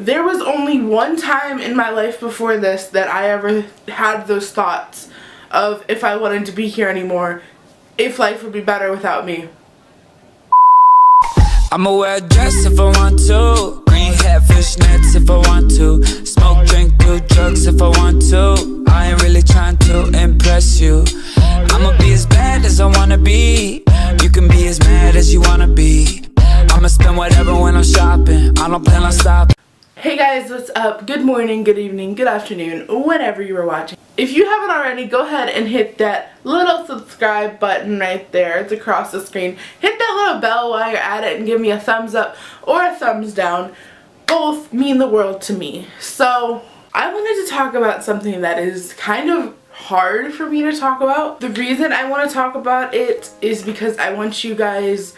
There was only one time in my life before this that I ever had those thoughts of if I wanted to be here anymore, if life would be better without me. I'ma wear a dress if I want to, green hat, fishnets if I want to, smoke, drink, do drugs if I want to. I ain't really trying to impress you. I'ma be as bad as I wanna be. You can be as mad as you wanna be. I'ma spend whatever when I'm shopping. I don't plan on stopping. Hey guys, what's up? Good morning, good evening, good afternoon, whenever you are watching. If you haven't already, go ahead and hit that little subscribe button right there. It's across the screen. Hit that little bell while you're at it and give me a thumbs up or a thumbs down. Both mean the world to me. So, I wanted to talk about something that is kind of hard for me to talk about. The reason I want to talk about it is because I want you guys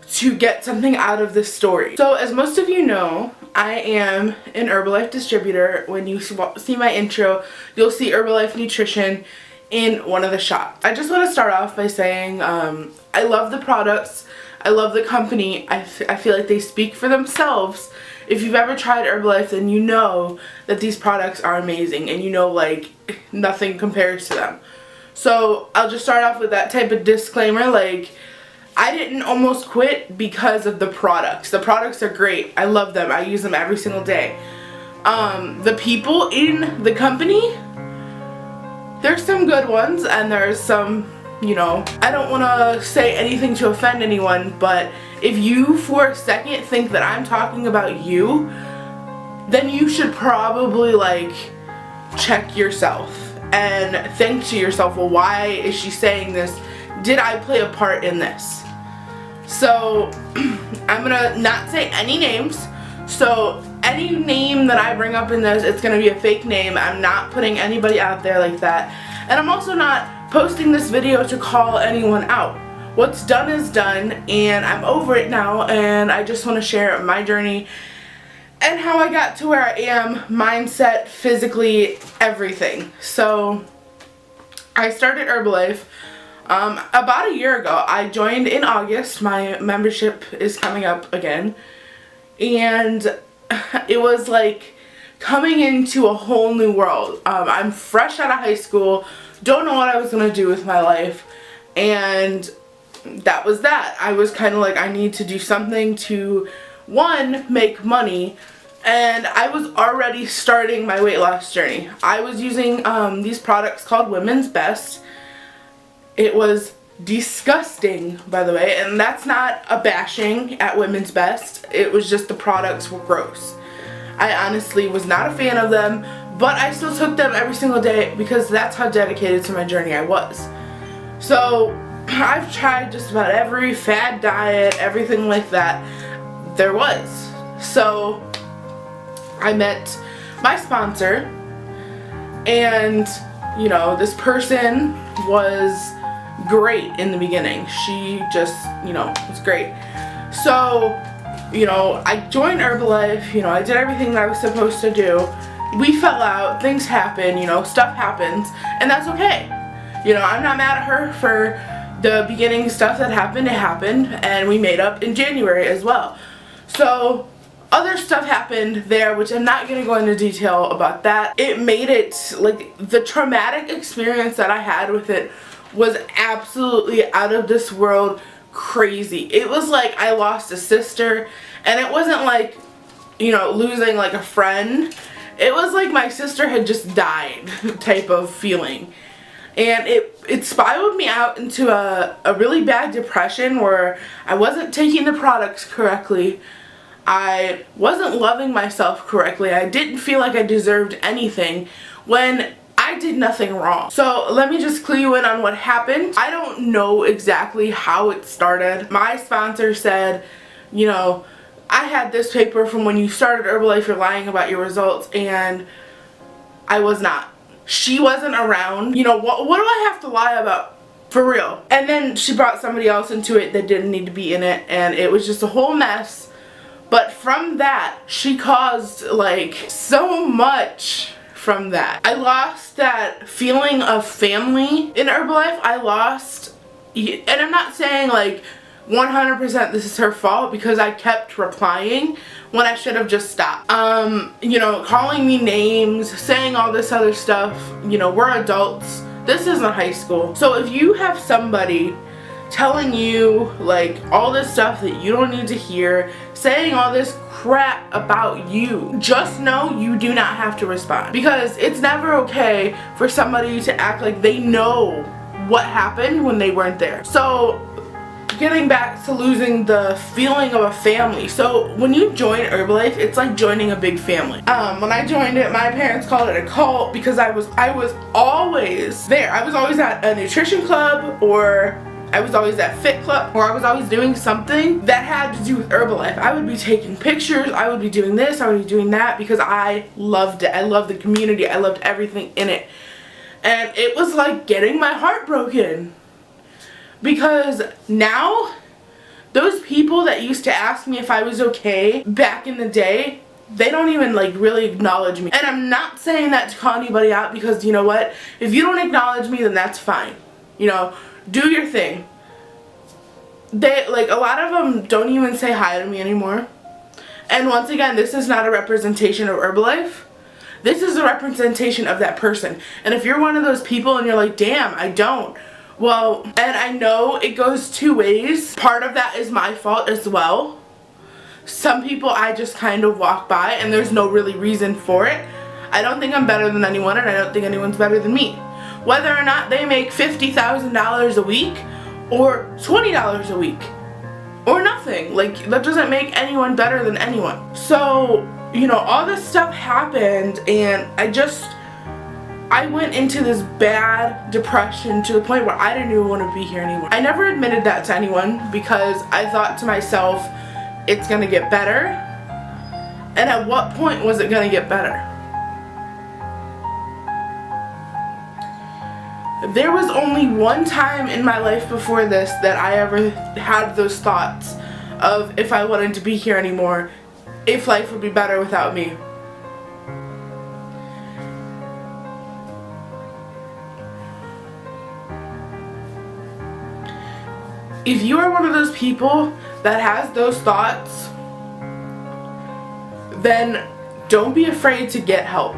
to get something out of this story. So as most of you know, I am an Herbalife distributor. When you see my intro, you'll see Herbalife Nutrition in one of the shops. I just want to start off by saying I love the products. I love the company. I feel like they speak for themselves. If you've ever tried Herbalife, then you know that these products are amazing and you know like nothing compares to them. So I'll just start off with that type of disclaimer, like I didn't almost quit because of the products. The products are great. I love them. I use them every single day. The people in the company, there's some good ones and there's some, you know, I don't want to say anything to offend anyone, but if you for a second think that I'm talking about you, then you should probably like check yourself and think to yourself, well, why is she saying this? Did I play a part in this? So I'm gonna not say any names. So any name that I bring up in this, it's gonna be a fake name. I'm not putting anybody out there like that. And I'm also not posting this video to call anyone out. What's done is done and I'm over it now, and I just want to share my journey and how I got to where I am, mindset, physically, everything. So I started Herbalife about a year ago. I joined in August. My membership is coming up again. And it was like coming into a whole new world. I'm fresh out of high school, don't know what I was going to do with my life, and that was that. I was kind of like, I need to do something to, one, make money, and I was already starting my weight loss journey. I was using these products called Women's Best. It was disgusting, by the way, and that's not a bashing at Women's Best. It was just the products were gross. I honestly was not a fan of them, but I still took them every single day because that's how dedicated to my journey I was. So I've tried just about every fad diet, everything like that there was. So I met my sponsor, and you know, this person was great in the beginning. She just, you know, was great. So, you know, I joined Herbalife, you know, I did everything that I was supposed to do. We fell out, things happen, you know, stuff happens, and that's okay. You know, I'm not mad at her for the beginning stuff that happened. It happened, and we made up in January as well. So other stuff happened there, which I'm not going to go into detail about that. It made it, like, the traumatic experience that I had with it was absolutely out of this world crazy. It was like I lost a sister, and it wasn't like, you know, losing like a friend. It was like my sister had just died type of feeling. And it spiraled me out into a really bad depression where I wasn't taking the products correctly. I wasn't loving myself correctly. I didn't feel like I deserved anything when I did nothing wrong. So let me just clue you in on what happened. I don't know exactly how it started. My sponsor said, you know, I had this paper from when you started Herbalife, you're lying about your results, and I was not. She wasn't around. You know, what do I have to lie about? For real. And then she brought somebody else into it that didn't need to be in it, and it was just a whole mess. But from that, she caused like so much from that. I lost that feeling of family in Herbalife. I lost, and I'm not saying like 100% this is her fault because I kept replying when I should have just stopped. You know, calling me names, saying all this other stuff. You know, we're adults. This isn't high school. So if you have somebody telling you like all this stuff that you don't need to hear, saying all this crap about you, just know you do not have to respond, because it's never okay for somebody to act like they know what happened when they weren't there. So getting back to losing the feeling of a family. So when you join Herbalife, it's like joining a big family. When I joined it, my parents called it a cult because I was always there. I was always at a nutrition club, or I was always at fit club, or I was always doing something that had to do with Herbalife. I would be taking pictures, I would be doing this, I would be doing that, because I loved it. I loved the community, I loved everything in it. And it was like getting my heart broken. Because now, those people that used to ask me if I was okay back in the day, they don't even like really acknowledge me. And I'm not saying that to call anybody out, because you know what? If you don't acknowledge me, then that's fine. You know, do your thing. They, like, a lot of them don't even say hi to me anymore. And once again, this is not a representation of Herbalife. This is a representation of that person. And if you're one of those people and you're like, damn, I don't. Well, and I know it goes two ways. Part of that is my fault as well. Some people I just kind of walk by and there's no really reason for it. I don't think I'm better than anyone, and I don't think anyone's better than me. Whether or not they make $50,000 a week or $20 a week or nothing, like, that doesn't make anyone better than anyone. So, you know, all this stuff happened, and I went into this bad depression to the point where I didn't even want to be here anymore. I never admitted that to anyone because I thought to myself, it's gonna get better. And at what point was it gonna get better? There was only one time in my life before this that I ever had those thoughts of if I wanted to be here anymore, if life would be better without me. If you are one of those people that has those thoughts, then don't be afraid to get help.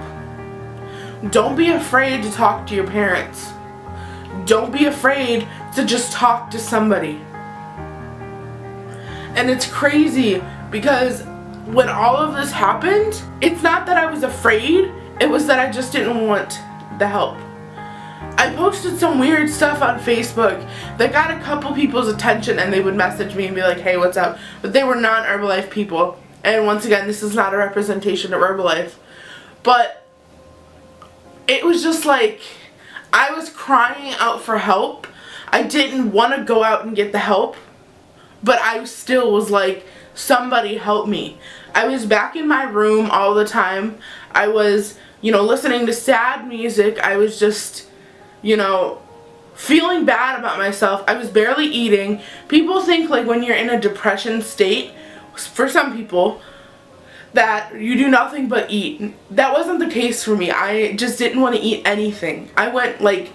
Don't be afraid to talk to your parents. Don't be afraid to just talk to somebody. And it's crazy because when all of this happened, it's not that I was afraid, it was that I just didn't want the help. I posted some weird stuff on Facebook that got a couple people's attention, and they would message me and be like, hey, what's up? But they were non-Herbalife people. And once again, this is not a representation of Herbalife. But it was just like, I was crying out for help. I didn't want to go out and get the help, but I still was like, somebody help me. I was back in my room all the time. I was, you know, listening to sad music. I was just, you know, feeling bad about myself. I was barely eating. People think like when you're in a depression state, for some people, that you do nothing but eat. That wasn't the case for me. I just didn't want to eat anything. I went like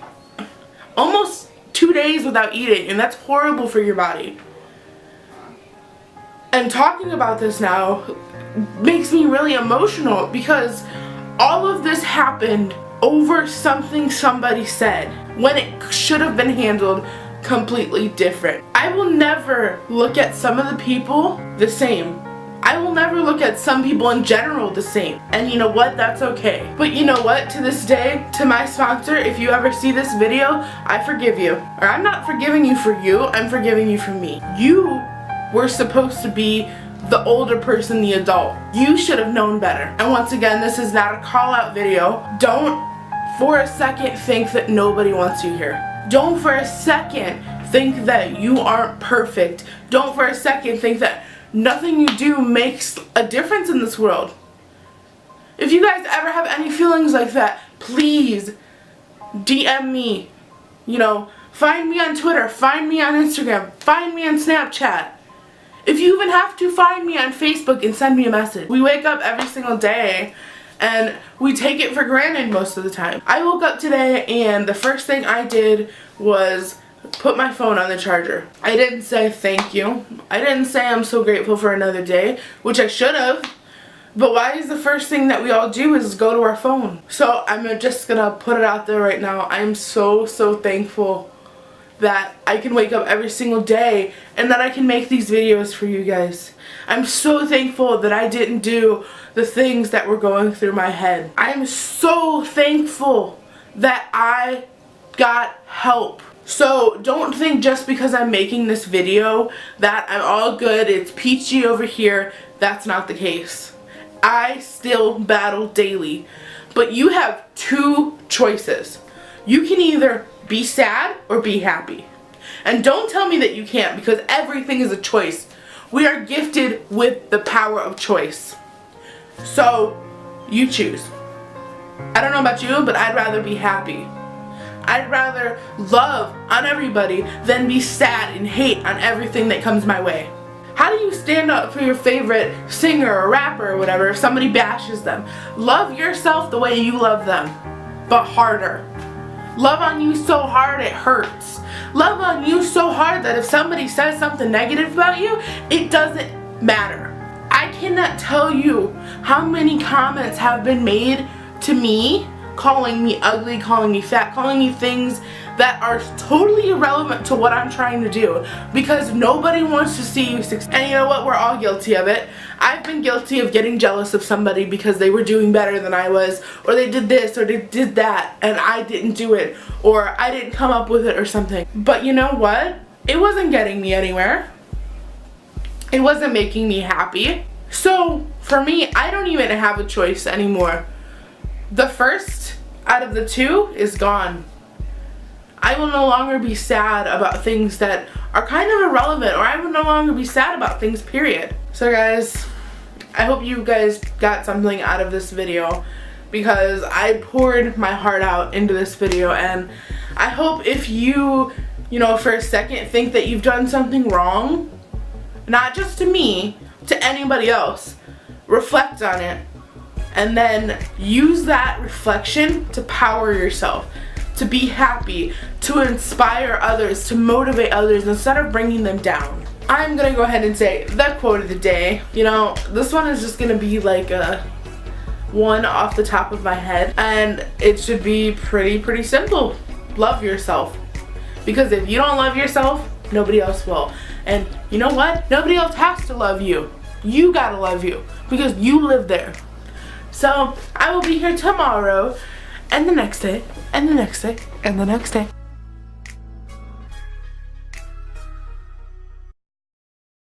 almost 2 days without eating, and that's horrible for your body. And talking about this now makes me really emotional because all of this happened over something somebody said when it should have been handled completely different. I will never look at some of the people the same. I will never look at some people in general the same. And you know what? That's okay. But you know what? To this day, to my sponsor, if you ever see this video, I forgive you. Or I'm not forgiving you for you, I'm forgiving you for me. You were supposed to be the older person, the adult. You should have known better. And once again, this is not a call out video. Don't for a second think that nobody wants you here. Don't for a second think that you aren't perfect. Don't for a second think that nothing you do makes a difference in this world. If you guys ever have any feelings like that, please DM me. You know, find me on Twitter, find me on Instagram, find me on Snapchat. If you even have to, find me on Facebook and send me a message. We wake up every single day and we take it for granted most of the time. I woke up today and the first thing I did was put my phone on the charger. I didn't say thank you. I didn't say I'm so grateful for another day, which I should have. But why is the first thing that we all do is go to our phone? So I'm just gonna put it out there right now. I'm so thankful that I can wake up every single day and that I can make these videos for you guys. I'm so thankful that I didn't do the things that were going through my head. I'm so thankful that I got help. So don't think just because I'm making this video that I'm all good, it's peachy over here. That's not the case. I still battle daily. But you have two choices. You can either be sad or be happy. And don't tell me that you can't, because everything is a choice. We are gifted with the power of choice. So you choose. I don't know about you, but I'd rather be happy. I'd rather love on everybody than be sad and hate on everything that comes my way. How do you stand up for your favorite singer or rapper or whatever if somebody bashes them? Love yourself the way you love them, but harder. Love on you so hard it hurts. Love on you so hard that if somebody says something negative about you, it doesn't matter. I cannot tell you how many comments have been made to me calling me ugly, calling me fat, calling me things that are totally irrelevant to what I'm trying to do, because nobody wants to see you succeed. And you know what? We're all guilty of it. I've been guilty of getting jealous of somebody because they were doing better than I was, or they did this or they did that and I didn't do it, or I didn't come up with it or something. But you know what? It wasn't getting me anywhere. It wasn't making me happy. So for me, I don't even have a choice anymore. The first out of the two is gone. I will no longer be sad about things that are kind of irrelevant, or I will no longer be sad about things, period. So guys, I hope you guys got something out of this video, because I poured my heart out into this video, and I hope if you know, for a second think that you've done something wrong, not just to me, to anybody else, reflect on it, and then use that reflection to power yourself, to be happy, to inspire others, to motivate others instead of bringing them down. I'm gonna go ahead and say the quote of the day. You know, this one is just gonna be like a one off the top of my head, and it should be pretty simple. Love yourself. Because if you don't love yourself, nobody else will. And you know what? Nobody else has to love you. You gotta love you, because you live there. So I will be here tomorrow, and the next day, and the next day, and the next day.